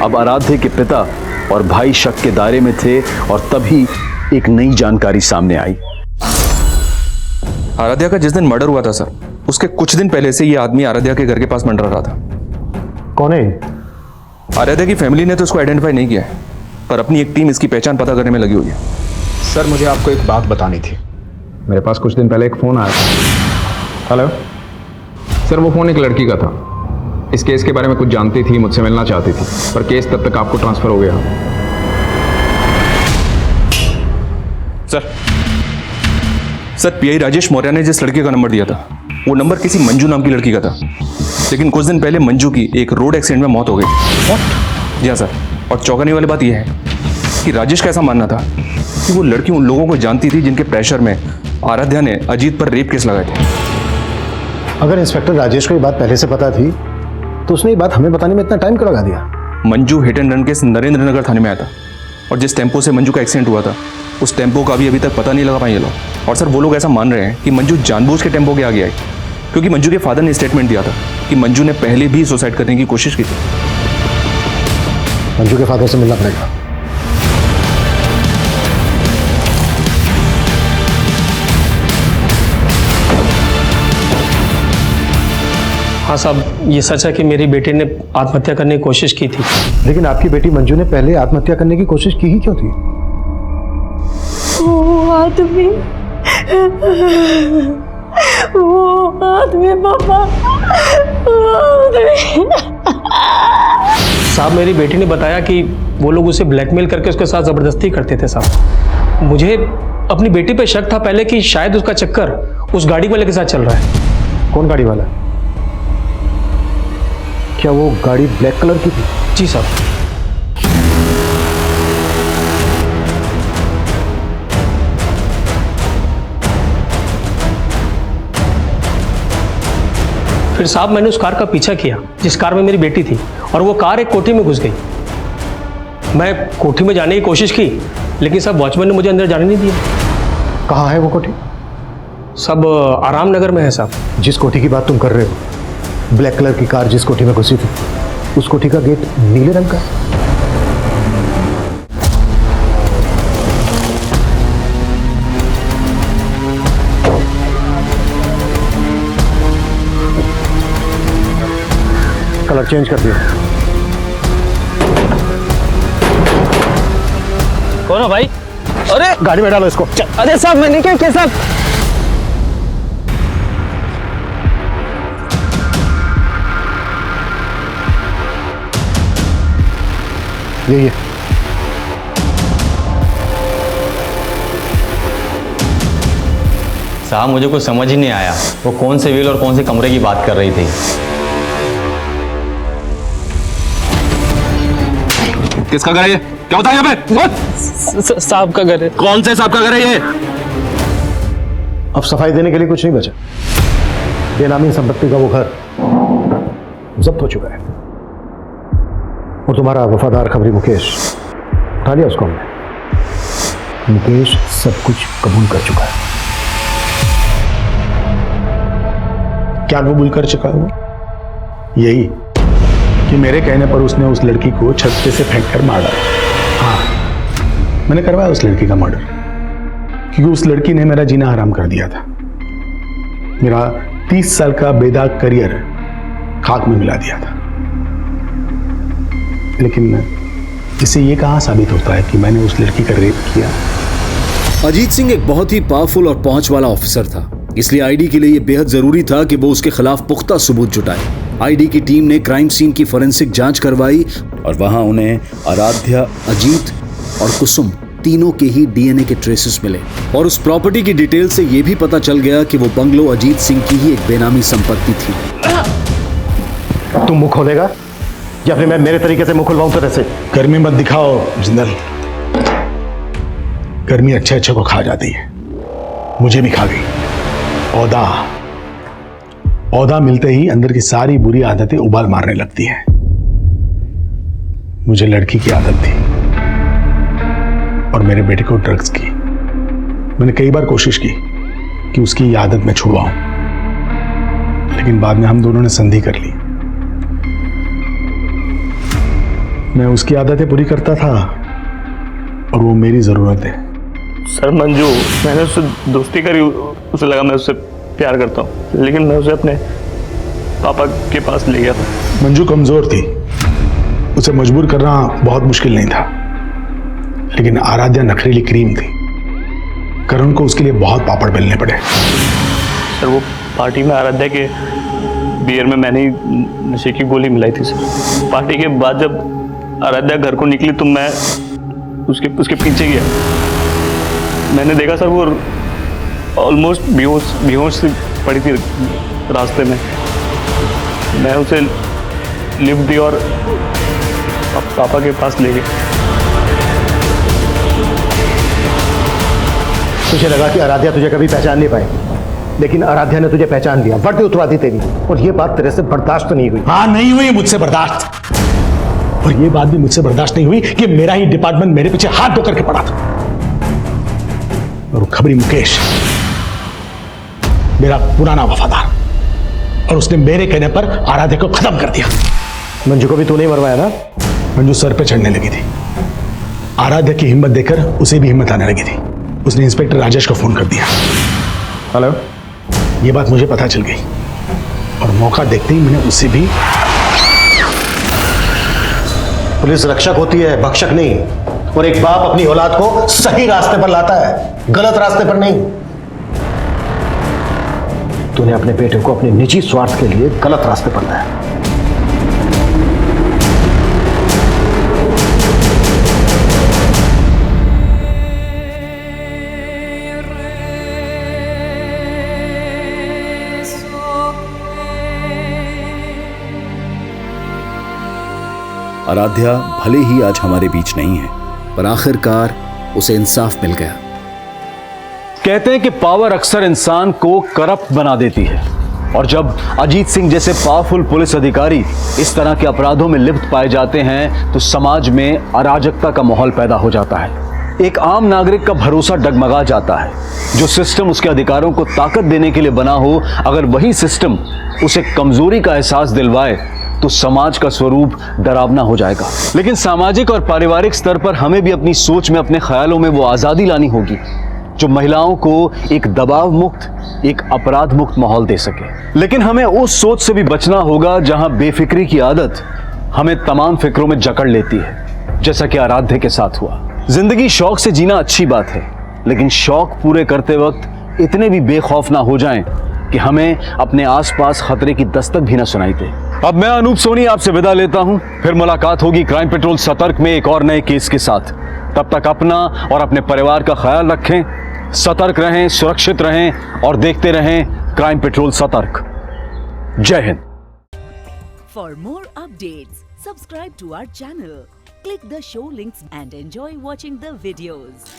S4: अब आराध्या के पिता और भाई शक के दायरे में थे और तभी एक नई जानकारी सामने आई।
S14: आराध्या का जिस दिन मर्डर हुआ था सर, उसके कुछ दिन पहले से ये आदमी आराध्या के घर के पास मंडरा रहा था।
S7: कौन है?
S14: आराध्या की फैमिली ने तो इसको आइडेंटिफाई नहीं किया है, पर अपनी एक टीम इसकी पहचान पता करने में लगी हुई है।
S3: सर, मुझे आपको एक बात बतानी थी। मेरे पास कुछ दिन पहले एक फ़ोन आया था। हेलो सर, वो फ़ोन एक लड़की का था इस केस के बारे में कुछ जानती थी, मुझसे मिलना चाहती थी, पर केस तब तक आपको ट्रांसफर हो गया।
S14: सर पीआई राजेश मौर्य ने जिस लड़के का नंबर दिया था वो नंबर किसी मंजू नाम की लड़की का था, लेकिन कुछ दिन पहले मंजू की एक रोड एक्सीडेंट में मौत हो गई। जी हाँ सर, और चौंकाने वाली बात यह है कि राजेश का ऐसा मानना था कि वो लड़की उन लोगों को जानती थी जिनके प्रेशर में आराध्या ने अजीत पर रेप केस लगाए थे।
S7: अगर इंस्पेक्टर राजेश को ये बात पहले से पता थी तो उसने ये बात हमें बताने में इतना टाइम क्यों लगा दिया?
S14: Manju hit and run case Narendra Nagar थाने में आया था, और जिस टेम्पो से मंजू का एक्सीडेंट हुआ था उस टेम्पो का भी अभी तक पता नहीं लगा पाए ये लोग। और सर वो लोग ऐसा मान रहे हैं कि मंजू जानबूझ के टेम्पो के आगे आई, क्योंकि मंजू के फादर ने स्टेटमेंट दिया था कि मंजू ने पहले भी सुसाइड करने की कोशिश की थी।
S7: मंजू के फादर से मिलना पड़ेगा।
S11: हाँ साहब, ये सच है कि मेरी बेटी ने आत्महत्या करने की कोशिश की थी।
S7: लेकिन आपकी बेटी मंजू ने पहले आत्महत्या करने की कोशिश की ही क्यों थी?
S8: वो आदमी पापा,
S11: साहब मेरी बेटी ने बताया कि वो लोग उसे ब्लैकमेल करके उसके साथ जबरदस्ती करते थे साहब। मुझे अपनी बेटी पे शक था पहले कि शायद उसका चक्कर उस गाड़ी वाले के साथ चल रहा है।
S7: कौन गाड़ी वाला? क्या वो गाड़ी ब्लैक कलर की थी?
S11: जी साहब। फिर साहब मैंने उस कार का पीछा किया जिस कार में मेरी बेटी थी, और वो कार एक कोठी में घुस गई। मैं कोठी में जाने की कोशिश की, लेकिन साहब वॉचमैन ने मुझे अंदर जाने नहीं दिया।
S7: कहाँ है वो कोठी?
S11: सब आराम नगर में है साहब।
S7: जिस कोठी की बात तुम कर रहे हो, ब्लैक कलर की कार जिस कोठी में घुसी थी, उस कोठी का गेट नीले रंग का है। कलर चेंज कर दिया।
S11: कौन हो भाई? अरे
S7: गाड़ी में डालो इसको।
S11: अरे साहब मैंने क्या किया साहब?
S7: ये
S15: साहब मुझे कुछ समझ ही नहीं आया, वो कौन से व्हील और कौन से कमरे की बात कर रही थी।
S14: किसका घर है ये? क्या होता है यहाँ पे?
S11: साहब का घर है।
S14: कौन से साहब का घर है ये?
S7: अब सफाई देने के लिए कुछ नहीं बचा। बेनामी संपत्ति का वो घर जब्त हो चुका है, और तुम्हारा वफादार खबरी मुकेश उठा लिया उसको हमने। मुकेश सब कुछ कबूल कर चुका है।
S16: क्या कबूल कर चुका है वो? यही कि मेरे कहने पर उसने उस लड़की को छत पे से फेंक कर मारा। हाँ, मैंने करवाया उस लड़की का मर्डर, क्योंकि उस लड़की ने मेरा जीना हराम कर दिया था। मेरा 30 साल का बेदाग करियर खाक में मिला दिया था। लेकिन इससे ये कहाँ साबित होता है कि मैंने उस लड़की का रेप किया।
S12: अजीत सिंह एक बहुत ही पावरफुल और पहुंच वाला ऑफिसर था, इसलिए आईडी के लिए यह बेहद जरूरी था कि वो उसके खिलाफ पुख्ता सबूत जुटाए। आईडी की टीम ने क्राइम सीन की फोरेंसिक जांच करवाई और वहां उन्हें आराध्या, अजीत और कुसुम तीनों के ही डीएनए के ट्रेसेस मिले, और उस प्रॉपर्टी की डिटेल से यह भी पता चल गया कि वो बंगलो अजीत सिंह की ही एक बेनामी संपत्ति थी।
S7: तुम मुंह खोलेगा या फिर मैं मेरे तरीके से मुंह खुलवाऊं तेरे से?
S16: गर्मी मत दिखाओ जिंदल, गर्मी अच्छे अच्छे को खा जाती है, मुझे भी खा गई। औदा मिलते ही अंदर की सारी बुरी आदतें उबाल मारने लगती हैं। मुझे लड़की की आदत थी और मेरे बेटे को ड्रग्स की। मैंने कई बार कोशिश की कि उसकी आदत मैं छुड़वाऊं, लेकिन बाद में हम दोनों ने संधि कर ली। मैं उसकी आदतें पूरी करता था और वो मेरी जरूरत है।
S10: सर मंजू, मैंने उससे दोस्ती करी, उसे लगा मैं उससे प्यार करता हूँ, लेकिन मैं उसे अपने पापा के पास ले गया था।
S16: मंजू कमजोर थी, उसे मजबूर करना बहुत मुश्किल नहीं था, लेकिन आराध्या नखरीली क्रीम थी। करण को उसके लिए बहुत पापड़ बेलने पड़े।
S10: सर वो पार्टी में आराध्या के बियर में मैंने ही नशे की गोली मिलाई थी सर। पार्टी के बाद जब आराध्या घर को निकली तो मैं उसके पीछे गया। मैंने देखा सर वो ऑलमोस्ट बेहोश सी पड़ी थी रास्ते में। मैं उसे लिफ्ट दी और पापा के पास ले गए।
S7: तुझे लगा कि आराध्या तुझे कभी पहचान नहीं पाएगी, लेकिन आराध्या ने तुझे पहचान लिया, वर्दी उतरवा दी तेरी, और ये बात तेरे से बर्दाश्त नहीं हुई।
S16: हाँ, नहीं हुई मुझसे बर्दाश्त। और ये बात भी मुझसे बर्दाश्त नहीं हुई कि मेरा ही डिपार्टमेंट मेरे पीछे हाथ धो करके पड़ा था। और वो खबरी मुकेश मेरा पुराना वफादार, और उसने मेरे कहने पर आराध्या को खत्म कर दिया।
S7: मंजू को भी तूने ही मरवाया ना?
S16: मंजू सर पे चढ़ने लगी थी। आराध्या की हिम्मत देखकर उसे भी हिम्मत आने लगी थी। उसने इंस्पेक्टर राजेश को फोन कर दिया। हेलो, ये बात मुझे पता चल गई और मौका देखते ही मैंने उसे भी।
S7: पुलिस रक्षक होती है, भक्षक नहीं। और एक बाप अपनी औलाद को सही रास्ते पर लाता है, गलत रास्ते पर नहीं। तूने अपने बेटे को अपने निजी स्वार्थ के लिए गलत रास्ते पर लाया।
S12: आराध्या भले ही आज हमारे बीच नहीं है, पर आखिरकार उसे इंसाफ मिल गया।
S4: कहते हैं कि पावर अक्सर इंसान को करप्ट बना देती है, और जब अजीत सिंह जैसे पावरफुल पुलिस अधिकारी इस तरह के अपराधों में लिप्त पाए जाते हैं तो समाज में अराजकता का माहौल पैदा हो जाता है। एक आम नागरिक का भरोसा डगमगा जाता है। जो सिस्टम उसके अधिकारों को ताकत देने के लिए बना हो, अगर वही सिस्टम उसे कमजोरी का एहसास दिलवाए तो समाज का स्वरूप डरावना हो जाएगा। लेकिन सामाजिक और पारिवारिक स्तर पर हमें भी अपनी सोच में, अपने ख्यालों में वो आजादी लानी होगी जो महिलाओं को एक दबाव मुक्त, एक अपराध मुक्त माहौल दे सके। लेकिन हमें उस सोच से भी बचना होगा जहां बेफिक्री की आदत हमें तमाम फिक्रों में जकड़ लेती है, जैसा कि आराध्या के साथ हुआ। जिंदगी शौक से जीना अच्छी बात है, लेकिन शौक पूरे करते वक्त इतने भी बेखौफ ना हो जाएं कि हमें अपने आसपास खतरे की दस्तक भी ना सुनाई दे। अब मैं अनूप सोनी आपसे विदा लेता हूं। फिर मुलाकात होगी क्राइम पेट्रोल सतर्क में एक और नए केस के साथ। तब तक अपना और अपने परिवार का ख्याल रखें, सतर्क रहें, सुरक्षित रहें और देखते रहें क्राइम पेट्रोल सतर्क। जय Hind.
S1: For more updates, subscribe to our channel, click the show links and enjoy watching the videos.